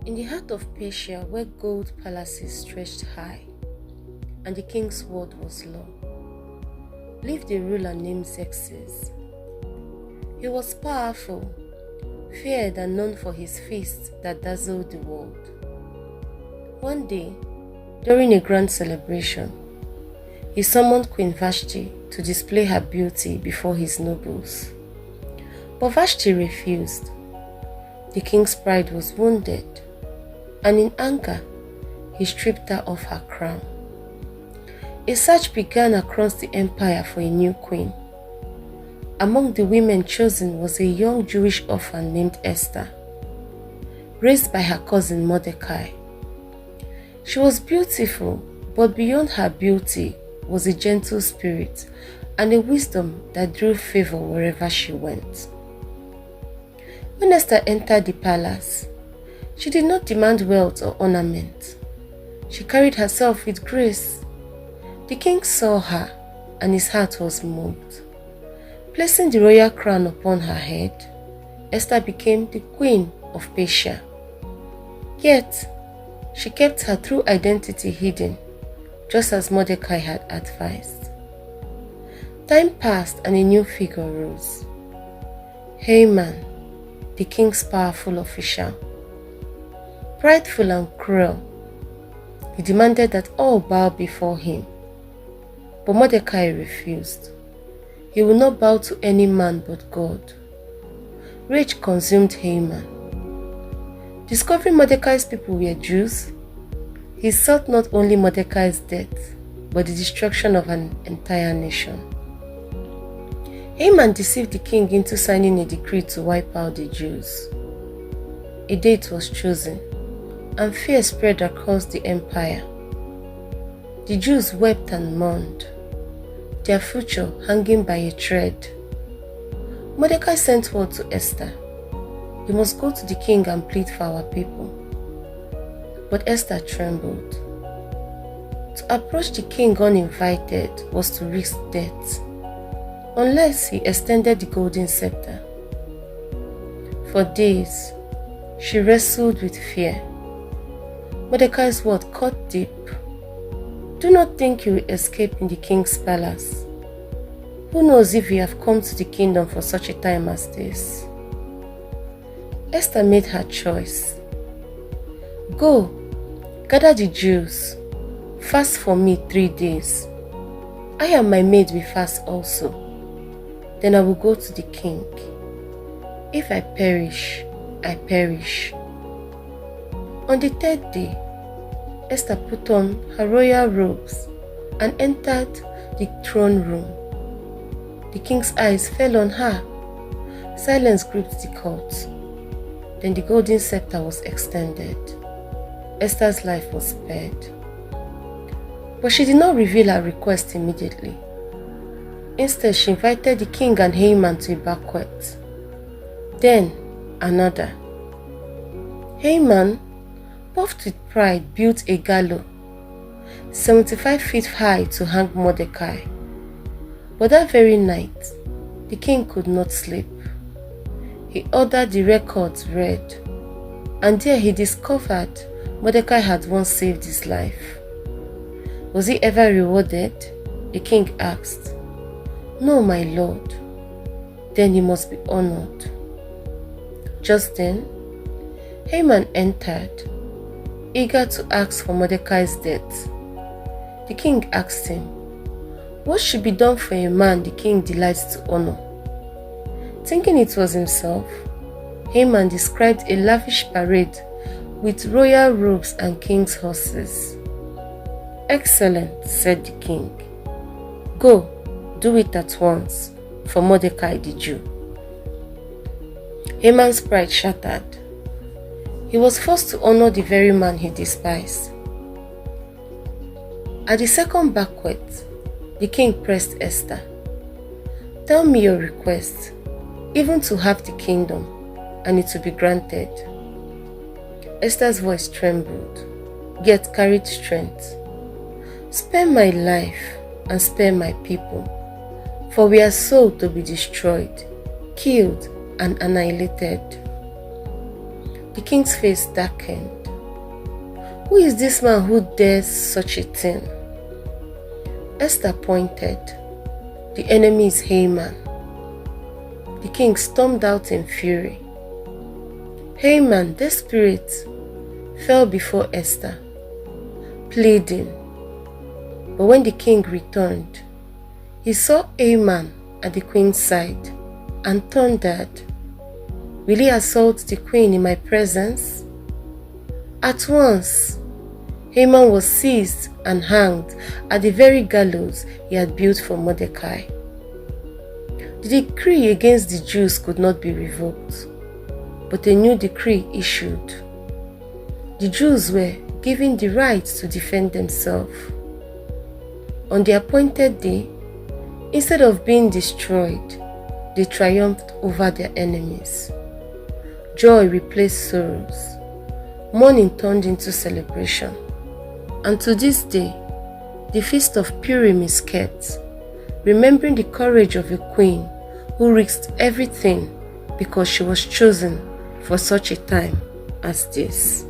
In the heart of Persia, where gold palaces stretched high, and the king's word was law, lived a ruler named Xerxes. He was powerful, feared and known for his feasts that dazzled the world. One day, during a grand celebration, he summoned Queen Vashti to display her beauty before his nobles. But Vashti refused. The king's pride was wounded, and in anger, he stripped her of her crown. A search began across the empire for a new queen. Among the women chosen was a young Jewish orphan named Esther, raised by her cousin Mordecai. She was beautiful, but beyond her beauty was a gentle spirit and a wisdom that drew favor wherever she went. When Esther entered the palace, she did not demand wealth or ornament. She carried herself with grace. The king saw her, and his heart was moved. Placing the royal crown upon her head, Esther became the queen of Persia. Yet, she kept her true identity hidden, just as Mordecai had advised. Time passed and a new figure rose. Haman, the king's powerful official. Prideful and cruel, he demanded that all bow before him. But Mordecai refused. He would not bow to any man but God. Rage consumed Haman. Discovering Mordecai's people were Jews, he sought not only Mordecai's death, but the destruction of an entire nation. Haman deceived the king into signing a decree to wipe out the Jews. A date was chosen, and fear spread across the empire. The Jews wept and mourned, their future hanging by a thread. Mordecai sent word to Esther. "You must go to the king and plead for our people." But Esther trembled. To approach the king uninvited was to risk death, unless he extended the golden scepter. For days, she wrestled with fear. Mordecai's word cut deep. "Do not think you will escape in the king's palace. Who knows if you have come to the kingdom for such a time as this?" Esther made her choice. "Go, gather the Jews, fast for me 3 days. I and my maid will fast also. Then I will go to the king. If I perish, I perish." On the 3rd day, Esther put on her royal robes and entered the throne room. The king's eyes fell on her. Silence gripped the court. Then the golden scepter was extended. Esther's life was spared. But she did not reveal her request immediately. Instead, she invited the king and Haman to a banquet. Then, another. Haman, puffed with pride, built a gallows 75 feet high to hang Mordecai. But that very night, the king could not sleep. He ordered the records read, and there he discovered Mordecai had once saved his life. Was he ever rewarded? The king asked. "No, my lord." "Then he must be honored." Just then, Haman entered, eager to ask for Mordecai's death. The king asked him, "What should be done for a man the king delights to honor?" Thinking it was himself, Haman described a lavish parade with royal robes and king's horses. "Excellent," said the king. "Go, do it at once, for Mordecai the Jew." Haman's pride shattered. He was forced to honor the very man he despised. At the second banquet, the king pressed Esther. "Tell me your request, even to have the kingdom, and it will be granted." Esther's voice trembled, yet carried strength. "Spare my life and spare my people, for we are sold to be destroyed, killed, and annihilated." The king's face darkened. Who is this man who dares such a thing? Esther pointed. The enemy is Haman. The king stormed out in fury. Haman, desperate, fell before Esther, pleading. But when the king returned, he saw Haman at the queen's side and thundered, "Will he assault the queen in my presence?" At once, Haman was seized and hanged at the very gallows he had built for Mordecai. The decree against the Jews could not be revoked, but a new decree issued. The Jews were given the right to defend themselves. On the appointed day, instead of being destroyed, they triumphed over their enemies. Joy replaced sorrows. Mourning turned into celebration. And to this day, the Feast of Purim is kept, remembering the courage of a queen who risked everything because she was chosen for such a time as this.